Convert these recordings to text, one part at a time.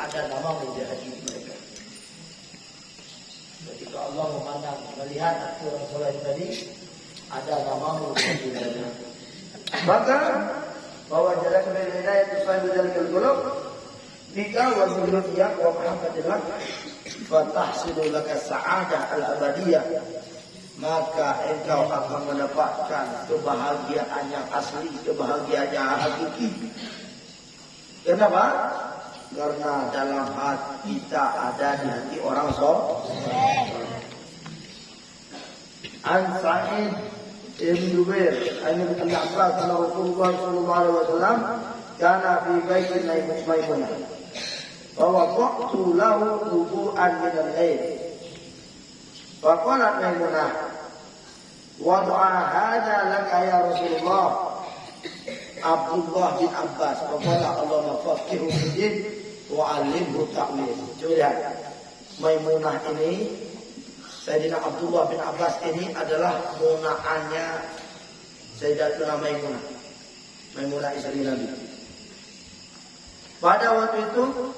ada nama mujahid mereka. Ketika Allah memandang melihat orang soleh tadi ada nama mujahid mereka. Maka bahwa jalan dari hidayah itu selalu dari qulub bika wa zurriyah wa muhammadillah wa tahsilu laka sa'adah al-abadiyah, maka engkau akan mendapatkan kebahagiaan yang asli, kebahagiaan yang hakiki. Kenapa? Karena dalam hati kita ada di hati orang soleh. An Sa'id ibn Jubair an Ibn Abbas anna Rasulullah sallallahu alaihi wasallam kana fi baitin Maimunah wa waqtu lahu wudu'an min al-lail. Fa qalat Maimunah wa du'a hadha laka ya Rasulullah Abdullah bin Abbas. Fa qala Allahumma faqihu fid-din wa 'allimhu ta'wil. Lihat, Maimunah ini, Sayyidina Abdullah bin Abbas ini adalah munaannya Sayyidatuna Maimunah. Maimunah istri Nabi. Pada waktu itu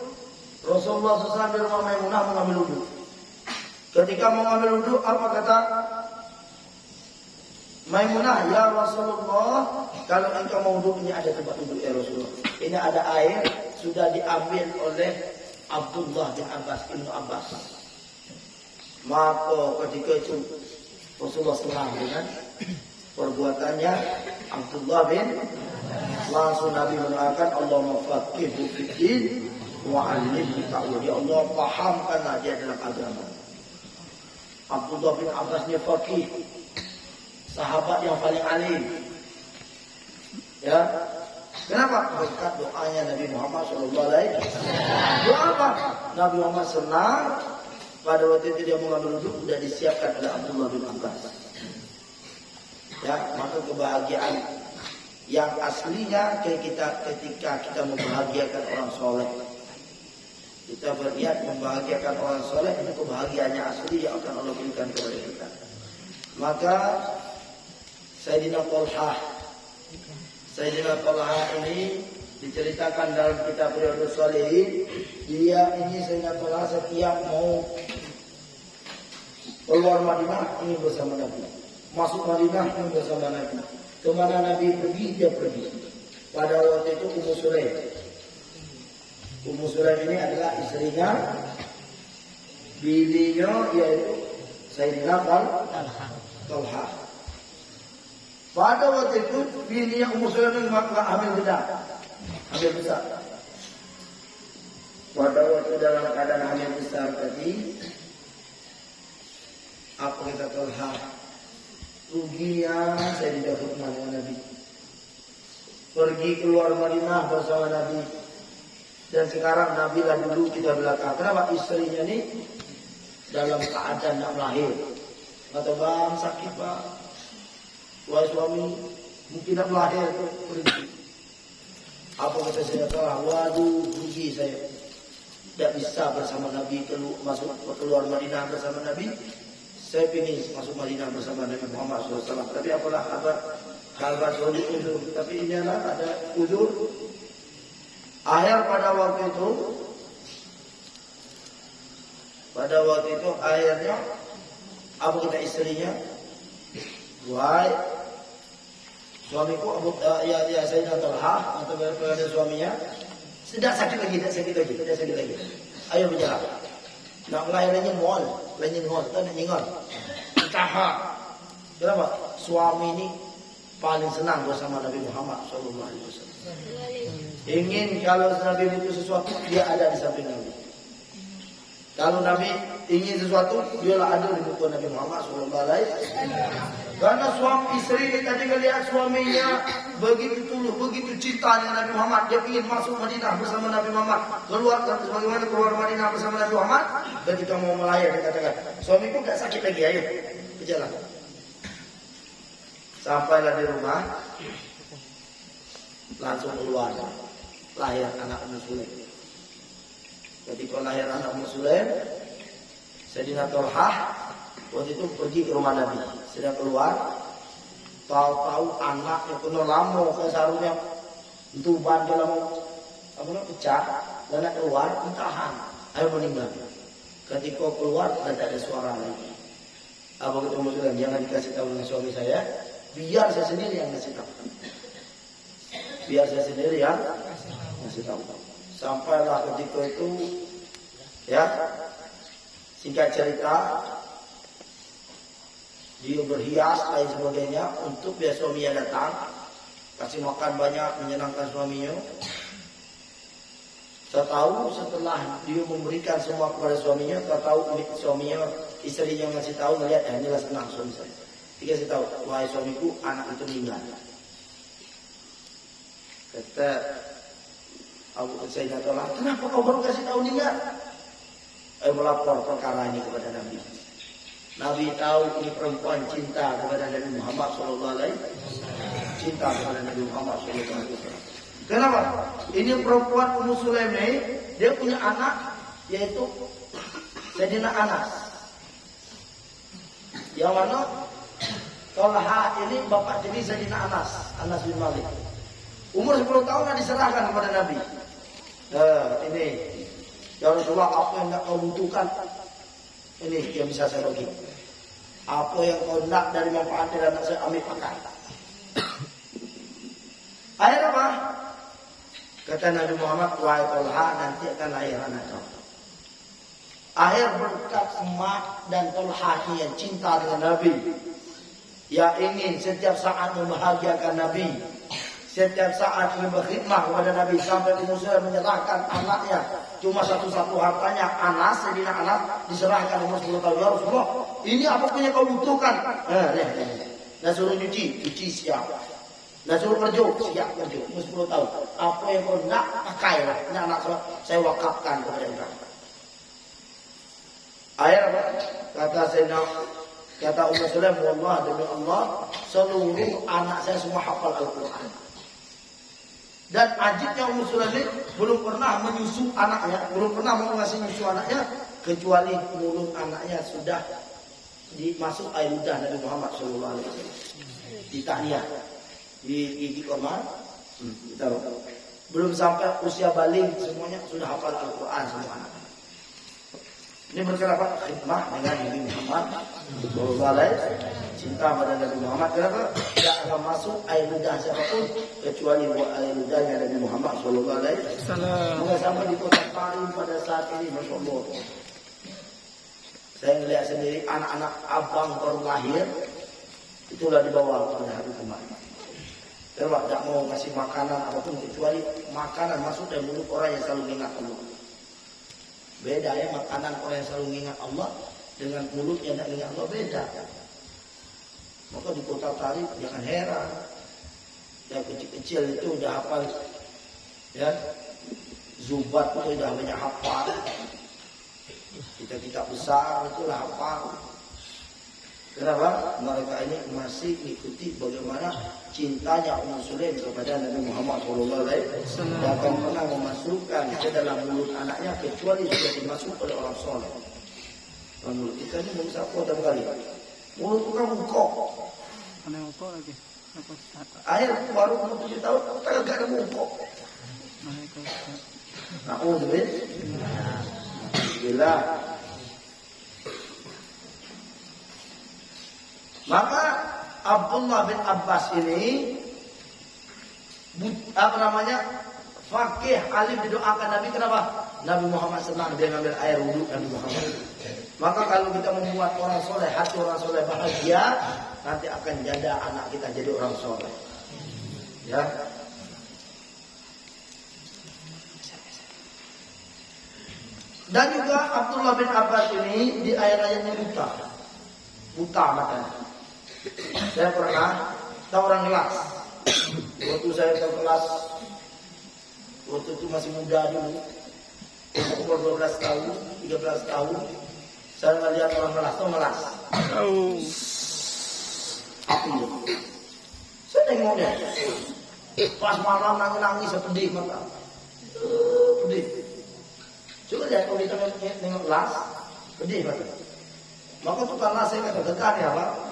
Rasulullah SAW di rumah Maimunah mengambil wudu. Ketika mengambil wudu, apa kata Maimunah? Ya Rasulullah, kalau engkau mau wudu, ini ada tempat wudu ya Rasulullah. Ini ada air, sudah diambil oleh Abdullah bin Abbas, Ibnu Abbas. Maka ketika itu Rasulullah senang dengan perbuatannya Abdullah bin, langsung Nabi mendoakan Allahumma faqihu fid-din wa 'allimhu ta'wil. Ya Allah, pahamkanlah dia dalam agama. Abdullah bin Abbas ini faqih, sahabat yang paling alim. Ya, kenapa? Berkat doanya Nabi Muhammad sallallahu alaihi wasallam. Doa apa? Nabi Muhammad senang. Pada waktu itu dia mengambil wudu, sudah disiapkan oleh Abdullah bin Abbas. Ya, maka kebahagiaan yang aslinya ketika kita membahagiakan orang soleh, kita berniat membahagiakan orang soleh, itu kebahagiaannya asli yang akan Allah berikan kepada kita. Maka Sayyidina Talha ini diceritakan dalam kitab Riyadhus Shalihin. Dia ini Sayyidina Talha setiap mau keluar Madinah ingin bersama Nabi, masuk Madinah ingin bersama Nabi. Kemana Nabi pergi, dia pergi. Pada waktu itu Ummu Sulaim ini adalah istrinya, bininya yaitu Sayyidina Talha. Pada waktu itu bininya Ummu Sulaim ini hamil besar. Pada waktu dalam keadaan hamil besar tadi, apa kata Talha? Ruginya saya tidak berteman dengan Nabi. Pergi keluar Madinah bersama Nabi. Dan sekarang Nabi lah dulu, kita belakang. Kenapa? Istrinya ini dalam keadaan nak melahir. Kata bang, sakit pak. Wahai suami, mungkin nak melahir. Pergi. Apa kata saya? Waduh, rugi saya. Tidak bisa bersama Nabi keluar Madinah bersama Nabi. Saya ingin masuk Madinah bersama Nabi Muhammad SAW. Tapi apalah kabar sulit uzur. Tapi ini adalah ada uzur. Akhir pada waktu itu akhirnya apa kata istrinya? Wahai suamiku, ya Sayyidina Talha atau kepada suaminya, tidak sakit lagi. Ayo bicara. Nak melahirnya ngol, tak nyengol. Taha. Kenapa? Suami ini paling senang bersama Nabi Muhammad SAW. Ingin kalau Nabi butuh sesuatu, dia ada di samping Nabi. Kalau Nabi ingin sesuatu, dialah ada di depan Nabi Muhammad SAW. Karena suami istri ketika lihat suaminya begitu tulus, begitu cinta dengan Nabi Muhammad, dia ingin masuk Madinah bersama Nabi Muhammad, bagaimana keluar Madinah bersama Nabi Muhammad. Ketika mau melahir, dia katakan, suamiku tak sakit lagi, ayo berjalan. Sampailah di rumah, langsung keluar, lahir anak Ummu Sulaim. Ketika lahir anak Ummu Sulaim, Sayyidina Talha waktu itu pergi ke rumah Nabi. Sudah keluar, tahu-tahu anaknya kena lama ke sarungnya, itu ban dalam pecah, Dan keluar, ditahan. Ayo meninggal. Ketika keluar, tidak ada suara lagi. Apa ketemu dengan jangan dikasih tahu dengan suami saya. Biar saya sendiri yang ngasih tahu. Biar saya sendiri yang ngasih tahu. Sampailah ketika itu, ya, singkat cerita, dia berhias lain sebagainya untuk biar suaminya datang, kasih makan banyak, menyenangkan suaminya. Saya tahu setelah dia memberikan semua kepada suaminya, saya tahu suaminya, istrinya ngasih tahu, ngelihat, inilah senang suami saya. Dia kasih tahu, wahai suamiku, anak itu meninggal. Kata Abu Sayyidina Talha, kenapa kau baru kasih tahu meninggal? Melapor perkara ini kepada Nabi. Nabi tahu ini perempuan cinta kepada Nabi Muhammad SAW. Cinta kepada Nabi Muhammad SAW. Kenapa? Ini perempuan Ummu Sulaim ini, dia punya anak yaitu Sayyidina Anas. Yang mana Talha ini bapak jadi Sayyidina Anas bin Malik. Umur 10 tahun diserahkan kepada Nabi. Ini ya Rasulullah, apa yang kau butuhkan? Ini yang bisa saya bagi. Apa yang kau nak dari manfaat dari anak saya, ambil pakai. Akhir apa? Kata Nabi Muhammad, wahai Talha, nanti akan lahir anak kau. Akhir berkat emak dan Talha yang cinta dengan Nabi, yang ingin setiap saat membahagiakan Nabi, setiap saat ingin berkhidmah kepada Nabi, sampai Ummu Sulaim menyerahkan anaknya, cuma satu-satu hartanya, Anas, Sayyidina Anas, diserahkan umur 10 tahun. Ya Rasulullah, ini apa punya kau butuhkan? Nah suruh cuci siap. Nah suruh kerja, siap kerja, umur 10 tahun. Apa yang kau nak, pakailah. Ini anak saya wakafkan kepada engkau. Akhir apa? Kata Ummu Sulaim, wallah demi Allah, seluruh anak saya semua hafal Al-Quran. Dan ajibnya Ummu Sulaim belum pernah menyusu anaknya, belum pernah mau ngasih menyusu anaknya, kecuali mulut anaknya sudah dimasuk air ludah Nabi Muhammad SAW. Di tahniyah, di gigi korma, belum sampai usia balik semuanya sudah hafal Al-Quran semua anak. Ini berkenapa khidmah dengan Nabi Muhammad SAW, cinta pada Nabi Muhammad. Kenapa? Tidak akan masuk air ludah siapapun kecuali air ludahnya Nabi Muhammad SAW. Maka sampai di kota Paris pada saat ini, Masya Allah, saya melihat sendiri anak-anak abang baru lahir, itulah dibawa kepada hari kemarin. Kenapa? Tidak mau kasih makanan apapun kecuali makanan masuk dari mulut orang yang selalu ingat Allah. Beda ya, makanan orang yang selalu ingat Allah dengan mulut yang tidak ingat Allah, beda. Maka di kota Tarif jangan heran, yang kecil-kecil itu udah hafal, ya, Zubat itu udah banyak hafal. Kita besar itulah hafal. Kenapa? Mereka ini masih mengikuti bagaimana cintanya Ummu Sulaim kepada Nabi Muhammad SAW. Dia akan pernah memasukkan ke dalam mulut anaknya kecuali sudah dimasuk oleh orang soleh. Mulut kita ini belum sapu ada kali. Mulut bukan bungkok. Ada bungkok lagi. Akhir baru 7 tahun kagak ada bungkok. Alhamdulillah. Maka Abdullah bin Abbas ini fakih alim didoakan Nabi. Kenapa? Nabi Muhammad senang dia ngambil air wudhu Nabi Muhammad. Maka kalau kita membuat orang soleh, hati orang soleh bahagia, nanti akan janda anak kita jadi orang soleh. Ya. Dan juga Abdullah bin Abbas ini di ayat-ayatnya buta matanya. Saya pernah tahu orang kelas. Waktu saya ke kelas, waktu itu masih muda dulu, umur 12 tahun, 13 tahun, saya melihat orang kelas, tahu kelas. Api. Saya tengok dia. Pas malam nangis sedih mata. Pedih. Coba lihat kalau kita nengok kelas, pedih mata. Maka tukang kelas saya kata ya Pak.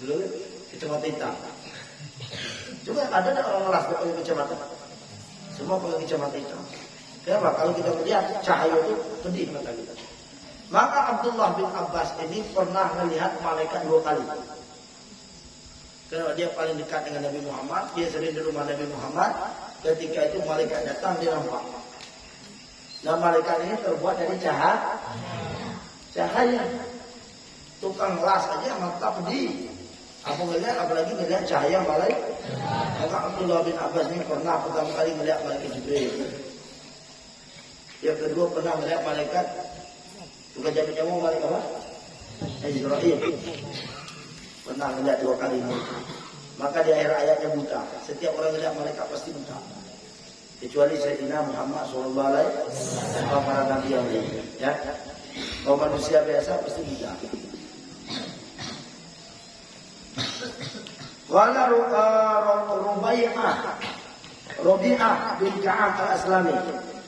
Dulu kacamata hitam. Coba ada orang kelas pakai kacamata. Semua pakai kacamata hitam. Kenapa? Kalau kita melihat cahaya itu pedih mata kita. Maka Abdullah bin Abbas ini pernah melihat malaikat 2 kali. Karena dia paling dekat dengan Nabi Muhammad, dia sering di rumah Nabi Muhammad. Ketika itu malaikat datang, dia nampak. Nah malaikat ini terbuat dari cahaya. Tukang las aja mata pedih. Apa ngelihat, apalagi ngelihat cahaya malaikat. Maka Abdullah bin Abbas ini pernah pertama kali melihat malaikat Jibril. Yang kedua pernah melihat malaikat, bukan jamu-jamu malaikat apa? Israel. Pernah melihat 2 kali malaikat. Maka di akhir ayatnya buta. Setiap orang melihat malaikat pasti buta. Kecuali Sayyidina Muhammad SAW, para nabi yang lain. Ya, kalau manusia biasa pasti buta. Wala Rabi'ah bin Ka'ab al-Aslami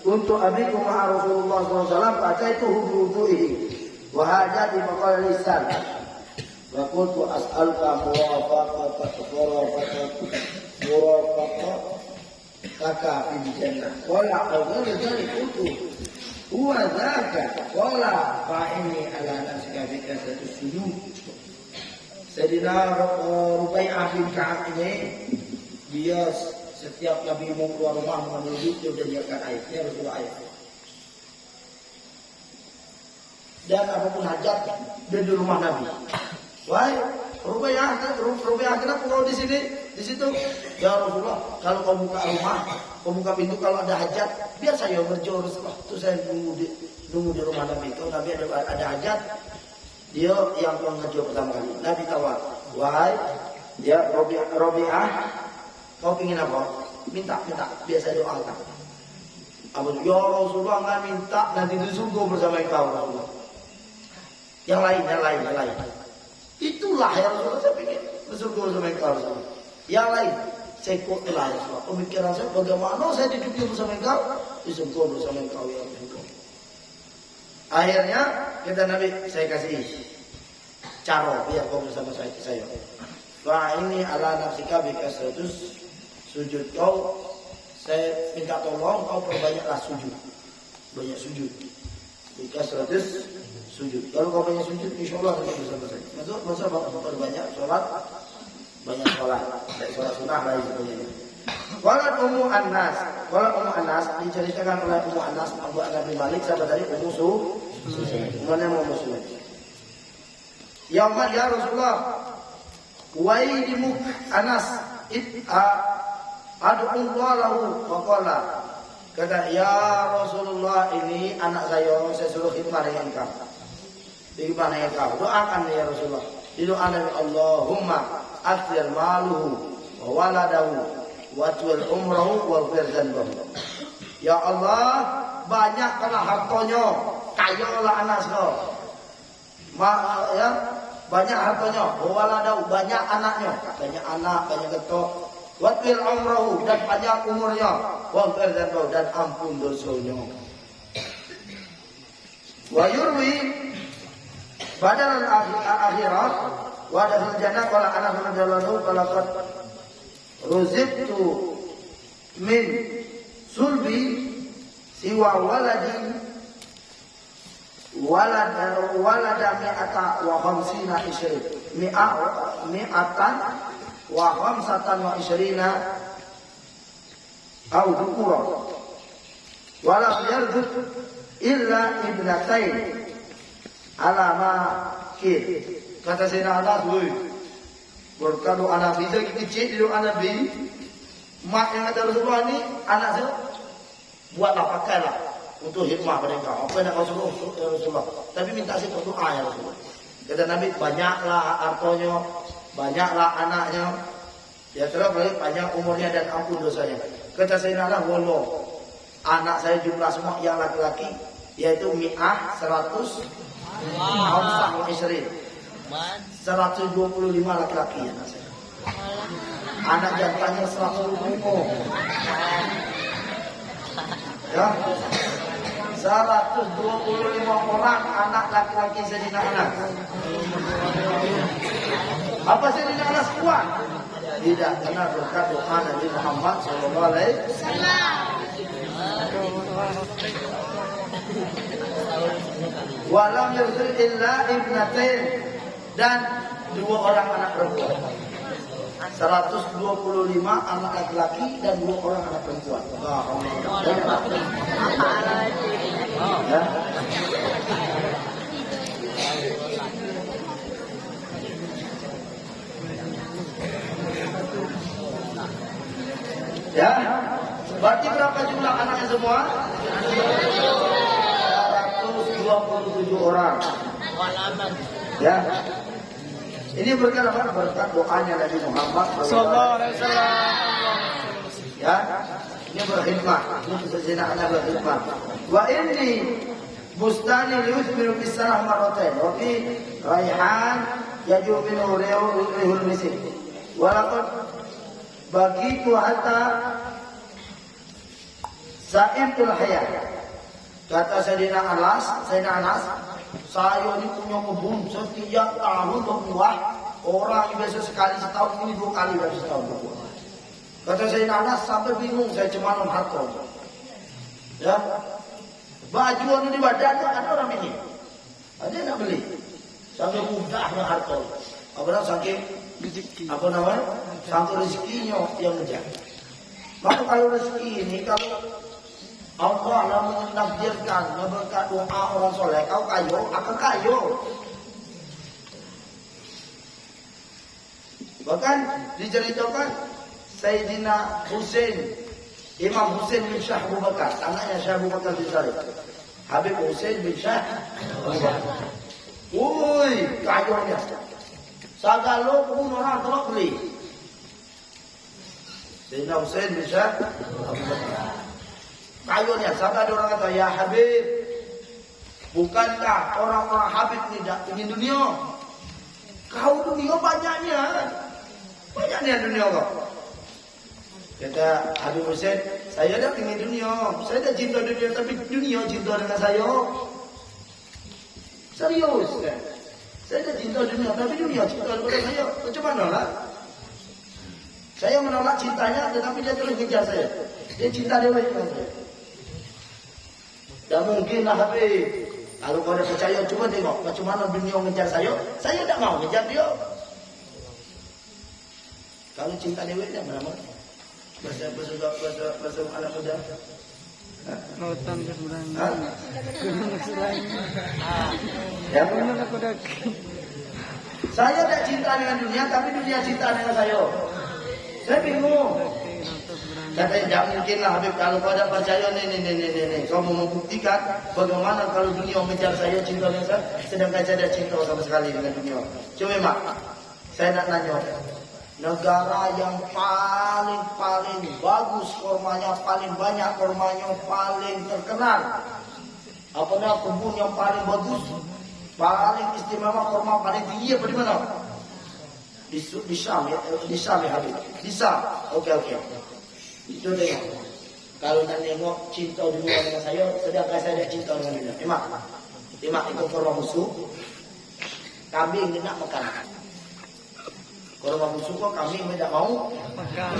untuk abiku ma'a Rasulullah SAW fa'ataituhu biwudu'ihi wa hajati maqala lisan wa qultu as'aluka murafaqataka fil jannah qala awwal dzalik qultu huwa dzaka qala fa'inni ala nafsika bi kasratis sujud. Sayyidina Rubai'ah bin Ka'ab ini, dia setiap Nabi mau keluar rumah mengambil wudhu, dia sudah diakan air. Dia harus keluar air. Dan apapun hajat, dia di rumah Nabi. Wahai Rubai'ah kenapa kau di sini? Di situ, ya Rasulullah, kalau kau buka rumah, kau buka pintu, kalau ada hajat, biar saya berjauh Rasulullah. Itu saya nunggu di rumah Nabi. Kalau Nabi ada hajat, dia yang mengajar pertama kali. Nabi tawar, wahai ya Rabi'ah, kau ingin apa? Minta. Biasa doakan. Apa? Ya Rasulullah, nggak minta nanti di surga bersama engkau Rasulullah. Yang lain. Itulah yang Rasulullah saya ingin di surga bersama engkau Rasulullah. Yang lain, saya kuatlah Rasulullah. Pemikiran saya bagaimana saya duduk bersama engkau di surga bersama engkau ya Rasulullah. Akhirnya kata Nabi, saya kasih cara biar kau bersama saya. Wah ini ala nafsika bi kasratus sujud kau, saya minta tolong kau perbanyaklah sujud, banyak sujud. Bi kasratus sujud. Kalau kau banyak sujud, insyaallah kau bersama saya. Maksud perbanyak sholat, banyak sholat, dari sholat sunnah lain sebagainya. Walat Ummu Anas diceritakan oleh Ummu Anas Abu Nabi Malik sahabat dari Ummu Ummu Muslim. Ya Rasulullah, waidimuk Anas ad'ullah lahu faqala. Kata ya Rasulullah, ini anak saya suruh khidmah dengan engkau. Khidmah dengan engkau. Doakan ya Rasulullah. Didoakan Allahumma athir maluhu wa waladahu wajwal umrahu wal firzanbahu. Ya Allah, banyakkanlah hartanya, kayalah anak kau. Ya, banyak hartanya, waladahu, banyak anaknya, banyak anak, banyak ketok. Wajwal umrahu, dan banyak umurnya, wal firzanbahu, dan ampun dosanya. Wa yurwi badal al-akhirat wa dakhul jannah qala Anas radhiyallahu anhu Ruzibtu min sulbi siwa waladin walada mi'ata wa khamsina isrin mi'atan wa khamsatan wa isrina au dhukura wala yarjud illa ibnatain alama kid. Kata Sayyidina Anas, berkah doa Nabi, saya kecil di doa Nabi, mak yang ada Rasulullah ini, anak saya, buatlah pakailah untuk hikmah pada engkau. Apa yang kau suruh ya Rasulullah? Tapi minta saya berdoa ya Rasulullah. Kata Nabi, banyaklah hartanya, banyaklah anaknya, ya terus banyak umurnya dan ampun dosanya. Kata Sayyidina Allah, wallah, anak saya jumlah semua yang laki-laki, yaitu 100, Hamsah wa Isrin. 125 laki-laki anak saya. Anak jantannya 125. Ya. 125 orang anak laki-laki Sayyidina Anas. Apa Sayyidina Anas kuat? Tidak, karena berkat doa Nabi Muhammad sallallahu alaihi wasallam. Walam yursil illa ibnatain, dan 2 orang anak perempuan. 125 anak laki-laki dan 2 orang anak perempuan. Ya. Ya, berarti berapa jumlah anaknya semua? 127 orang. Ya. Ini berkat apa? Berkat doanya Nabi Muhammad sallallahu alaihi wasallam. Ya. Ini berkhidmat. Ini sejenak berkhidmat. Wa inni bustani liyuthmiru bisanah marratain. Wa fi raihan yaju minhu rihul misik. Walaqad bagitu hatta sa'imtul hayat. Kata Sayyidina Anas, saya ini punya kebun setiap tahun berbuah. Orang yang biasa sekali setahun, ini 2 kali biasa setahun berbuah. Kata Sayyidina Anas, sampai bingung saya cuma harta. Ya, baju anu di badan ada orang ini, ada yang nak beli. Sampai mudahnya harta. Apalagi saking rezeki. apa namanya? Sampai rezekinya yang ngejar. Maka kalau rezeki ini, kalau Allah yang menakdirkan berkat doa orang soleh, kau kayo, akan kayo. Bahkan diceritakan Sayyidina Husain, Imam Husain bin Syah Abu Bakar, anaknya Syah Abu Bakar bin Salih, Habib Husain bin Syah Abu Bakar. Woi, kayonya. Sagalo kebun orang tolak beli. Sayyidina Husain bin Syah Abu Bakar. Kayunya, sampai ada orang kata, ya Habib, bukankah orang-orang Habib tidak ingin dunia? Kau dunia banyaknya dunia kau. Kata Habib Husain, saya tidak ingin dunia, saya tidak cinta dunia, tapi dunia cinta dengan saya. Serius, saya tidak cinta dunia, tapi dunia cinta dengan saya. Macam mana lah? Saya menolak cintanya, tetapi dia terus kejar saya. Dia cinta dewa dengan saya. Tak mungkin lah Habib. Kalau kau dah percaya, cuba tengok macam mana dunia mengejar saya. Saya tak mau mengejar dia. Kalau cinta dewa ni apa nama? Bahasa anak muda. Lautan keseberangan. Gunung keseberangan. Ya, Gunung aku dah. saya tak cinta dengan dunia, tapi dunia cinta dengan saya. Saya bingung. Katanya tak mungkin lah Habib, kalau kau ada percaya nih, kau mau membuktikan bagaimana kalau dunia mengejar saya, cinta dengan saya, sedangkan saya tidak cinta sama sekali dengan dunia. Cuma mak, saya nak nanya, negara yang paling bagus kormanya, paling banyak kormanya, paling terkenal, apa namanya, kebun yang paling bagus, paling istimewa, korma paling tinggi apa di mana? Di Syam ya, Habib. Di Syam. Oke. Itu tengok. Kalau nak tengok cinta dunia dengan saya, sedangkan saya tidak cinta dengan dunia. Emak itu korma musuh. Kambing dia nak makan. Korma musuh kok kambing tidak mau makan.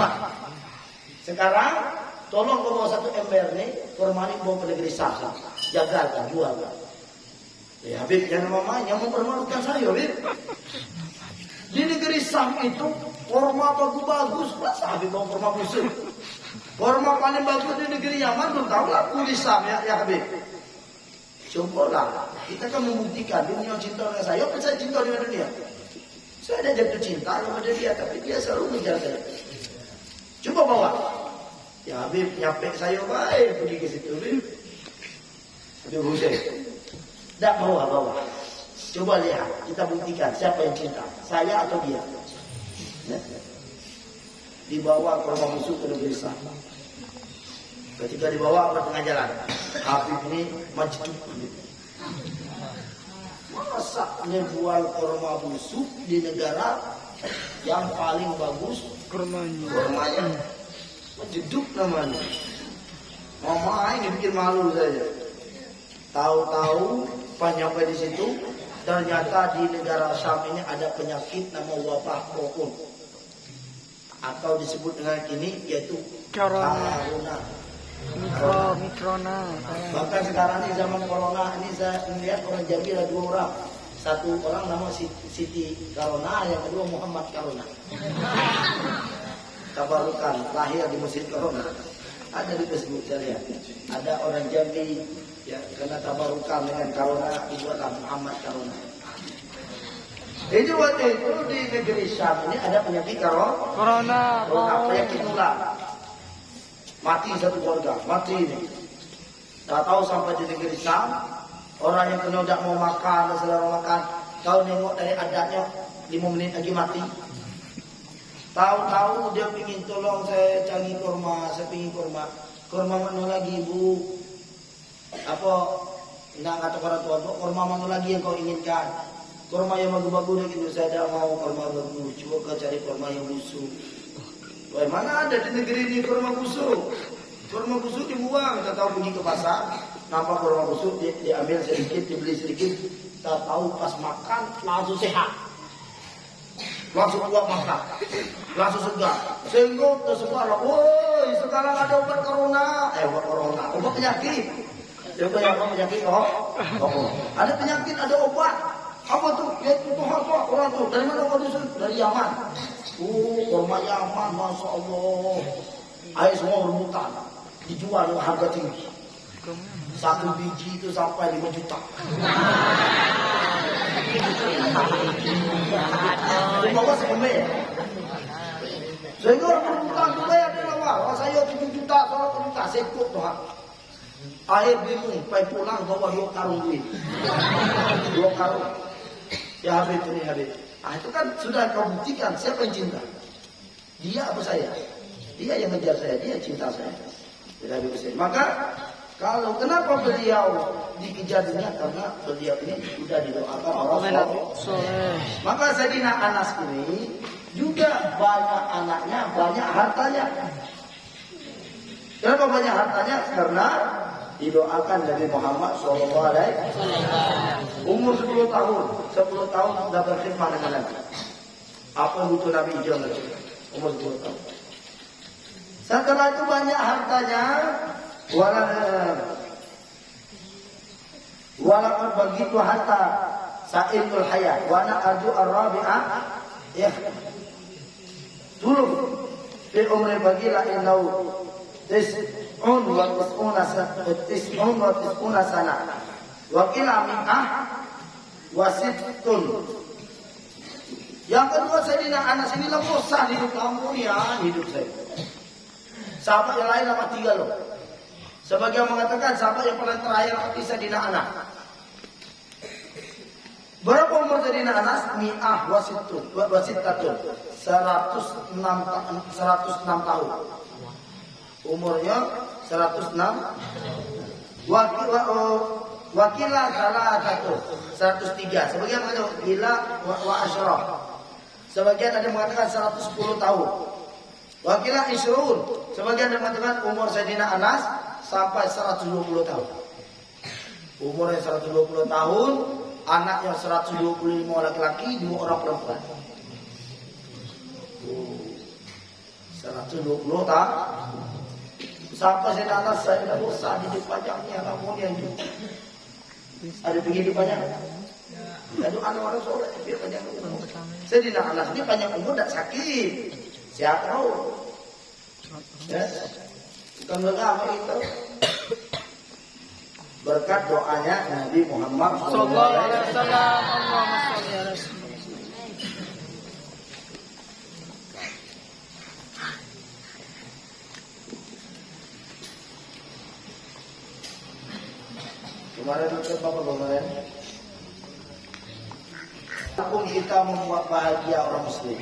Sekarang tolong kau bawa 1 ember ni, korma ni bawa ke negeri Syam. Jagalkan, jualkan. Ya Habib, jangan mama yang mempermalukan saya, Habib. Di negeri Syam itu korma bagus, masa Habib bawa korma musuh. Korma paling bagus di negeri Yaman, belum tahu lah di Syam ya Habib. Cobalah, kita kan membuktikan dunia cinta dengan saya, saya cinta dengan dunia. Saya ada jatuh cinta kepada dia, tapi dia selalu mengejar saya. Coba bawa. Ya Habib, nyampe saya baik pergi ke situ, Habib. Habib Husain. Tak bawa. Coba lihat, kita buktikan siapa yang cinta, saya atau dia. Dibawa korma musuh ke negeri Syam. Ketika dibawa ke tengah jalan, Habib ini majnun. Masa dia jual korma musuh di negara yang paling bagus kormanya? Jeduk namanya. Mama ini bikin malu saja. Tahu-tahu pas nyampe di situ, ternyata di negara Syam ini ada penyakit nama wabah Ko'un, atau disebut dengan kini yaitu Corona. Mikrona. Bahkan sekarang ini zaman corona ini saya melihat orang Jambi ada 2 orang. Satu orang nama Siti Karona, yang kedua Muhammad Karona. Tabarukan lahir di Masjid Karona. Ada di Facebook saya lihat. Ada orang Jambi ya kena tabarukan dengan Karona, dibuatlah Muhammad Karona. Ini waktu itu di negeri Syam ini ada penyakit Corona. penyakit nular. Mati satu keluarga, mati ini. Tak tahu sampai di negeri Syam, orang yang kena tidak mau makan dan selera makan, kau nengok dari adatnya 5 menit lagi mati. Tahu-tahu dia ingin tolong saya cari kurma, saya ingin kurma. Kurma mana lagi bu? Apa? Nak kata orang tua, kurma mana lagi yang kau inginkan? Kurma yang bagus-bagus gitu, saya tidak mau kurma bagus. Coba kau cari kurma yang busuk. Wah, mana ada di negeri ini kurma busuk? Kurma busuk dibuang, tak tahu pergi ke pasar. Nampak kurma busuk, diambil sedikit, dibeli sedikit. Tak tahu pas makan langsung sehat. Langsung kuat makan, langsung segar. Sehingga tersebar, woi sekarang ada obat corona, obat penyakit. Dia punya penyakit, ada penyakit, ada obat. Apa tuh? Ya itu apa? Orang tuh dari mana obat itu? Dari Yaman. Kurma Yaman, masya Allah. Ayo semua rebutan, dijual dengan harga tinggi. 1 biji itu sampai 5 juta. Bawa sepenuhnya ya. Sehingga rebutan tuh adalah wah saya 7 juta, 1 juta, sekut Tuhan. Air bingung, pai pulang bawa 2 karung duit. 2 karung. Ya habis ini habis. Itu kan sudah kau buktikan siapa yang cinta. Dia apa saya? Dia yang ngejar saya, dia cinta saya. Tidak bisa. Maka kalau kenapa beliau dikejar dunia, karena beliau ini sudah didoakan Allah. Maka Sayyidina Anas ini juga banyak anaknya, banyak hartanya. Kenapa banyak hartanya? Karena didoakan Nabi Muhammad SAW. Umur 10 tahun, 10 tahun sudah berkhidmat dengan Nabi. Apa yang butuh Nabi hijau? Umur 10 tahun. Setelah itu banyak hartanya. Walaupun begitu hatta sa'ilul hayat wa ana arju ar-rabi'ah ya dulu fi umri bagila innahu tis'un wa tis'una sana wa qila mi'ah wa sittun. Yang kedua Sayyidina Anas ini lemosan hidup kamu ya, hidup saya. Sahabat yang lain nama 3 loh. Sebagian mengatakan sahabat yang paling terakhir hati Sayyidina Anas. Berapa umur Sayyidina Anas? Mi'ah wasittatun. 106 tahun. Umurnya 106. Wakilah salah satu 103. Sebagian mengatakan gila wa asyraf. Sebagian ada mengatakan 110 tahun. Wakilah isrun. Sebagian ada mengatakan umur Sayyidina Anas sampai 120 tahun. Umurnya 120 tahun, anaknya 125 laki-laki, 2 orang perempuan. 120 tahun. Sampai Sayyidina Anas saya tidak bosan hidup panjangnya, namun yang ada begini panjang. Lalu anak orang soleh dia panjang umur. Sayyidina Anas ini panjang umur tidak sakit. Siapa tahu? Ya. Bukan beragama itu. Berkat doanya Nabi Muhammad sallallahu alaihi wasallam. Kemarin itu apa kemarin? Apapun kita membuat bahagia orang muslim.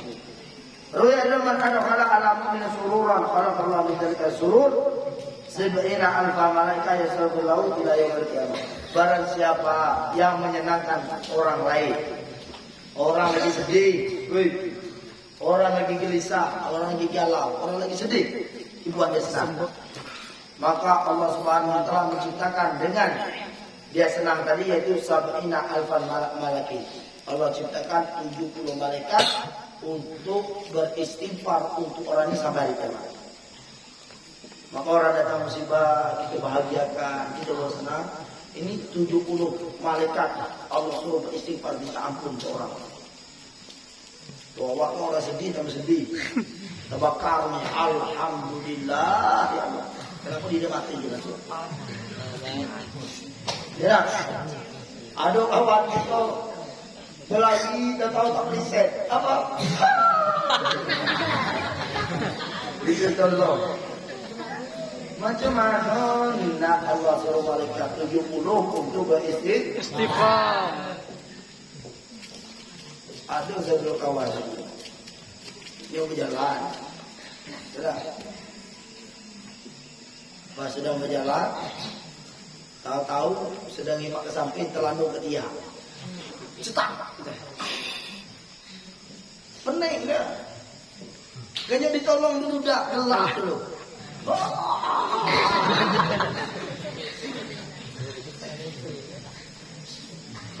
Ruya man adkhala ala mu'min sururan khalaqallahu min dzalika surur sab'ina alfa malaika yasrullahu ila yaumil qiyamah. Barang siapa yang menyenangkan orang lain, orang lagi sedih, orang lagi gelisah, orang lagi galau, orang lagi sedih, dibuat dia senang. Maka Allah Subhanahu wa taala menciptakan dengan dia senang tadi yaitu sab'ina alfan malaki. Allah ciptakan 70 malaikat untuk beristighfar untuk orang ini sampai hari kiamat. Maka orang datang musibah, kita bahagiakan, kita bawa senang. Ini 70 malaikat Allah suruh beristighfar minta ampun ke orang. Bahwa orang sedih tambah sedih. Tebakarnya alhamdulillah ya Allah. Kenapa dia mati jelas? Ya. Ada kawan itu selagi tak tahu tak riset apa? Riset dulu. Macam mana nak Allah suruh malaikat 70 untuk beristighfar? Ada satu kawan yang berjalan, sudah. Pas sedang berjalan, tahu-tahu sedang ngimak ke samping terlandung ke dia. Cetak. Pening dah. Kayaknya ditolong dulu dah, gelah dulu.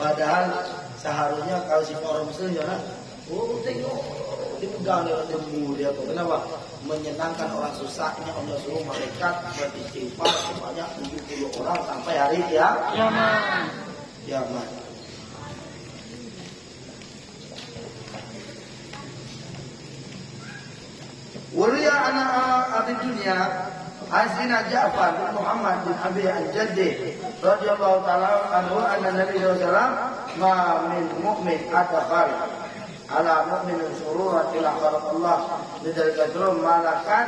Padahal seharusnya kalau si orang muslim jangan, tengok dipegang oleh tubuh dia tuh. Kenapa? Menyenangkan orang susah. Ini Allah suruh malaikat beristighfar sebanyak 70 orang sampai hari kiamat. Waliya anak Abi Dunya Azina Ja'far bin Muhammad bin Abi Al-Jaddi radhiyallahu ta'ala anhu anna Nabi sallallahu alaihi wasallam ma min mu'min adkhal ala mu'min sururan ila khalaqallah bidzalika malakan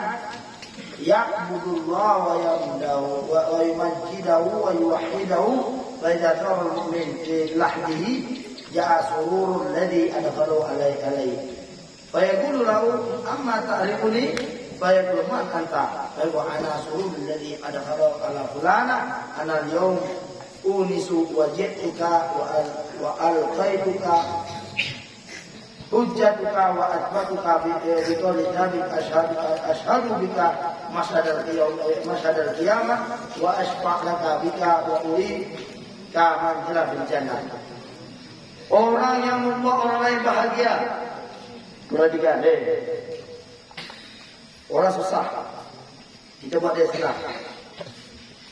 ya'budullah wa yamdahu wa yumajjidahu wa yuwahhidahu fa idza tara al-mu'min fi lahdihi ja'a sururul ladzi adkhalu alaihi fa yaqulu lahu amma ta'rifuni fa yaqulu man anta fa ana sururul ladzi adkhalu ala fulana ana al-yawm unisu wajhika wa alqaituka hujjatuka wa atbatuka bi qawli nabi ashhadu bika masyadal qiyamah wa ashfa'laka bika wa urika manzila fil jannah. Orang yang membuat orang lain bahagia. Perhatikan deh. Orang susah kita buat dia senang.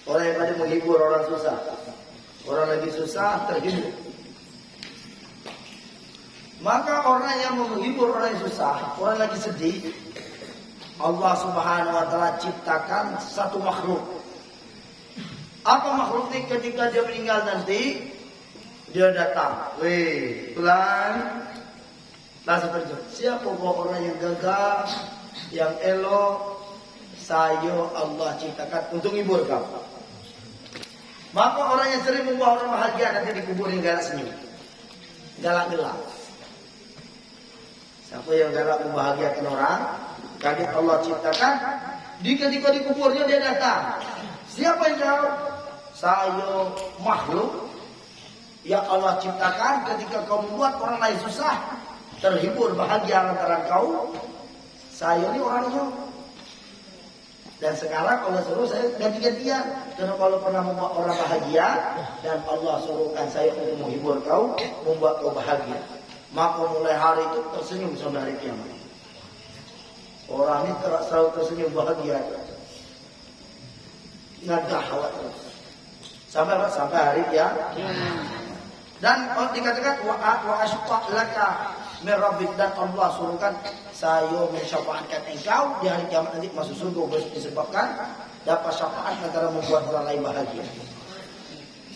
Orang yang pada menghibur orang susah. Orang lagi susah terhibur. Maka orang yang menghibur orang yang susah, orang lagi sedih, Allah Subhanahu wa taala ciptakan satu makhluk. Apa makhluk ini? Ketika dia meninggal nanti, dia datang. Pelan, langsung terjun. Siapa orang yang gagah, yang elok, saya Allah ciptakan untuk hibur kau. Maka orang yang sering membuat orang bahagia nanti dikuburin galak senyum, galak gelap. Siapa yang galak membahagiakan orang, kaget Allah ciptakan, ketika dikuburnya dia datang. Siapa yang jawab? Saya makhluk yang Allah ciptakan ketika kau membuat orang lain susah, terhibur bahagia antara kau. Saya ini orangnya. Dan sekarang Allah suruh saya ganti-gantian. Karena kalau pernah membuat orang bahagia dan Allah suruhkan saya untuk menghibur kau, membuat kau bahagia. Maka mulai hari itu tersenyum sampai hari kiamat. Orang ini selalu tersenyum bahagia. Ngadah awak terus. Sampai hari kiamat. Dan kalau dikatakan wa ashfa'laka min rabbik, dan Allah suruhkan saya mensyafaatkan engkau di hari kiamat nanti masuk surga disebabkan dapat syafaat antara membuat orang lain bahagia.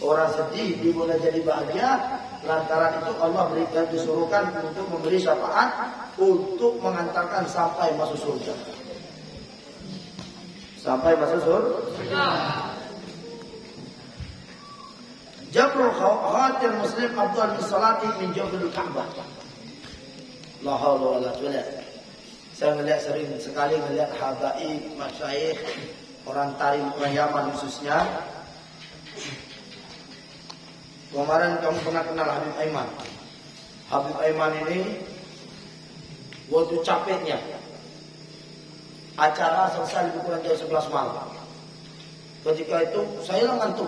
Orang sedih dimulai jadi bahagia, lantaran itu Allah berikan disuruhkan untuk memberi syafaat untuk mengantarkan sampai masuk surga. Sampai masuk surga. Jabrul khawatir muslim afdal min salati min jawfil Ka'bah. La haula wala quwwata. Saya melihat sering sekali melihat habaib, masyayikh, orang Tarim, orang Yaman khususnya. Kemarin kamu pernah kenal Habib Aiman. Habib Aiman ini waktu capeknya acara selesai lebih kurang jam 11 malam. Ketika itu saya ngantuk.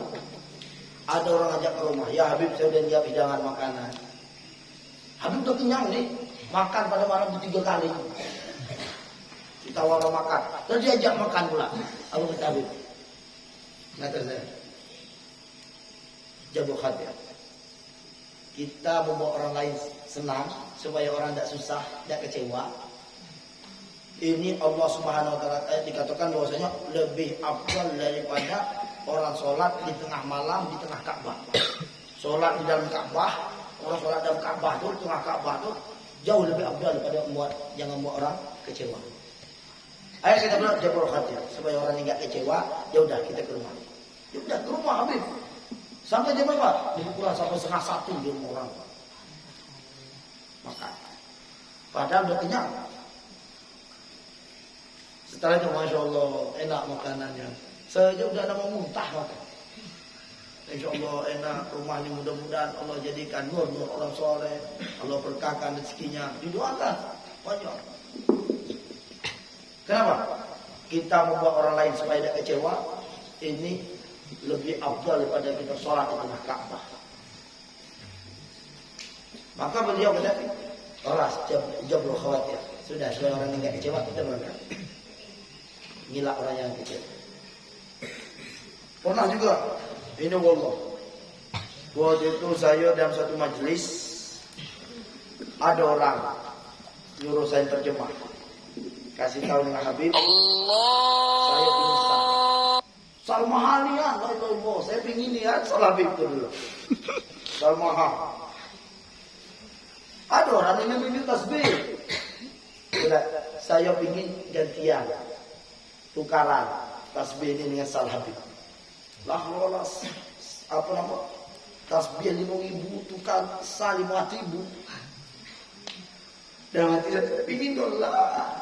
Ada orang ajak ke rumah, ya Habib saya udah siap hidangan makanan. Habib udah kenyang nih, makan pada malam itu 3 kali. Kita ditawar makan, terus diajak makan pula. Abu Tabib. Kata saya, jabul khatir. Kita membuat orang lain senang supaya orang tidak susah, tidak kecewa. Ini Allah Subhanahu wa taala dikatakan bahwasanya lebih afdal daripada orang sholat di tengah malam di tengah Ka'bah. Sholat di dalam Ka'bah, orang sholat dalam Ka'bah itu, tengah Ka'bah itu jauh lebih afdal daripada jangan membuat orang kecewa. Ayo kita berdoa jabul khatir supaya orang ini enggak kecewa. Ya udah kita ke rumah. Ya udah ke rumah Habib. Sampai jam berapa? Lebih kurang sampai 1:30 di rumah orang. Makan. Padahal udah kenyang. Setelah itu Masya Allah enak makanannya. Saya udah ada mau muntah makan. Insya Allah enak rumah ini mudah-mudahan Allah jadikan nur orang soleh. Allah berkahkan rezekinya. Didoakan banyak. Kenapa? Kita membuat orang lain supaya tidak kecewa. Ini lebih afdal daripada kita sholat di tengah Ka'bah. Maka beliau kata, "Oras jabul khawatir." Sudah orang yang tidak kecewa kita berangkat. Gila orang yang kecewa. Pernah juga ini wallah. Waktu itu saya dalam satu majelis ada orang nyuruh saya terjemah. Kasih tahu dengan Habib. Saya ingin sal mahal ya, saya pingin lihat sal Habib itu dulu. Sal mahal. Ada orang yang minta tasbih. Sudah, saya pingin gantian, tukaran tasbih ini dengan sal Habib. Lah lolos apa nama? Tasbih 5.000 tukar sal 5.000. Dan hati saya pingin dolar.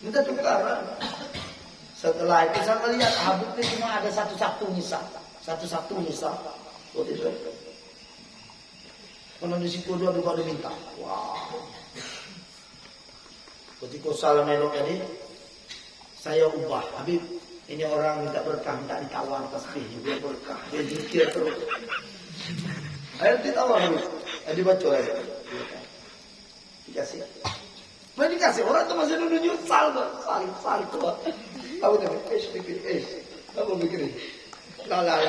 Minta tukaran. Setelah itu saya melihat Habib itu cuma ada satu-satu nisa. Waktu itu. Kalau di situ dua minta. Wah. Ketika salam elok ini, saya ubah. Habib, ini orang minta berkah, minta ditawar tasbih juga berkah. Dia zikir terus. Ayo ditawar Habib. Ayo dibaca aja. Dikasih. Mau dikasih orang itu masih nunjuk sal itu. Tahu tak? Pikir. Apa pikirin? Lala.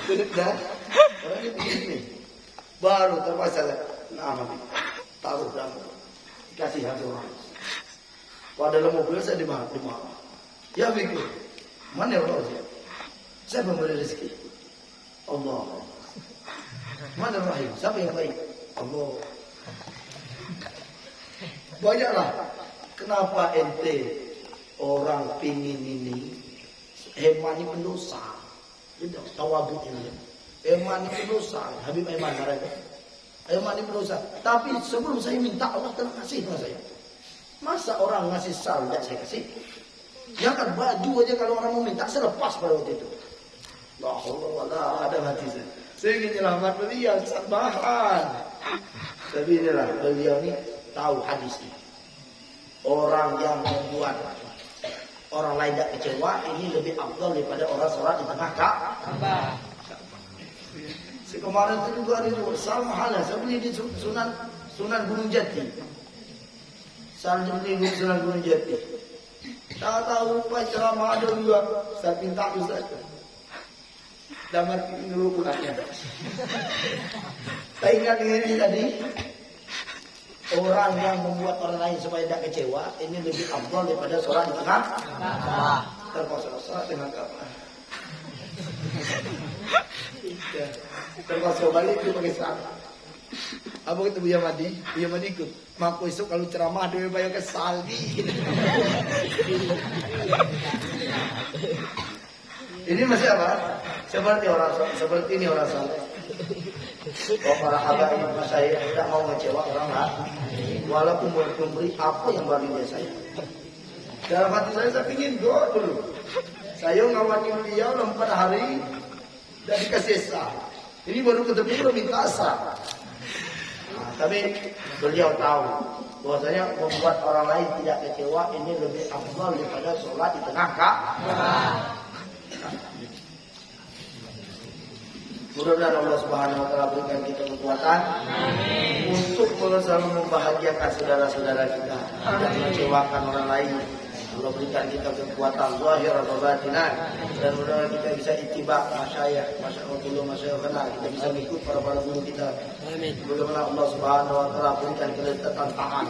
Benar dah. Orang ini begini. Baru terpaksa. Nah, taruh dalam. Dikasih satu orang. Padahal mobil saya di mana? Ya pikir. Mana orang saya? Saya memberi rezeki. Allah. Mana rahim? Siapa yang baik? Allah. Banyaklah. Kenapa ente orang pingin ini Emani pendosa. Itu tawabut ini. Emani pendosa. Habib Aiman marah. Emani pendosa. Tapi sebelum saya minta Allah telah kasih sama saya. Masa orang ngasih sal tidak saya kasih? Ya kan baju aja kalau orang mau minta saya lepas pada waktu itu. La haula wala ada hati saya. Saya ingin nyelamat beliau bahan. Tapi inilah beliau ini tahu hadis ini. Orang yang membuat orang lain tidak kecewa ini lebih afdal daripada orang sholat di tengah Ka'bah. Kemarin itu juga ada sama halnya. Saya beli di Sunan Gunung Jati. Saya beli di Sunan Gunung Jati. Tahu Pak ceramah ada juga. Saya minta Ustaz. Damar dulu pulangnya. Saya ingat ini tadi. Orang yang membuat orang lain supaya tidak kecewa ini lebih afdal daripada sholat di tengah Ka'bah. Terpaksa sholat dengan Ka'bah. Terpaksa balik itu pakai salah. Apa itu Buya Madi ikut. Maku esok kalau ceramah dia bayar ke salgi. Ini masih apa? Seperti ini orang saleh. Para habaib saya tidak mau ngecewa orang lain, walaupun memberi apa yang bagi dia saya. Dalam hati saya ingin doa dulu. Saya ngawani beliau 4 hari dan dikasih sah. Ini baru ketemu udah minta sah. Nah, tapi beliau tahu bahwasanya membuat orang lain tidak kecewa ini lebih afdal daripada sholat di tengah Ka'bah. Mudah-mudahan Allah Subhanahu wa taala berikan kita kekuatan untuk selalu membahagiakan saudara-saudara kita dan mengecewakan orang lain. Allah berikan kita kekuatan zahir atau batinan dan mudah-mudahan kita bisa ittiba masyayikh, masyayikhna, kita bisa ikut para guru kita. Mudah-mudahan Allah Subhanahu wa taala berikan kita tantangan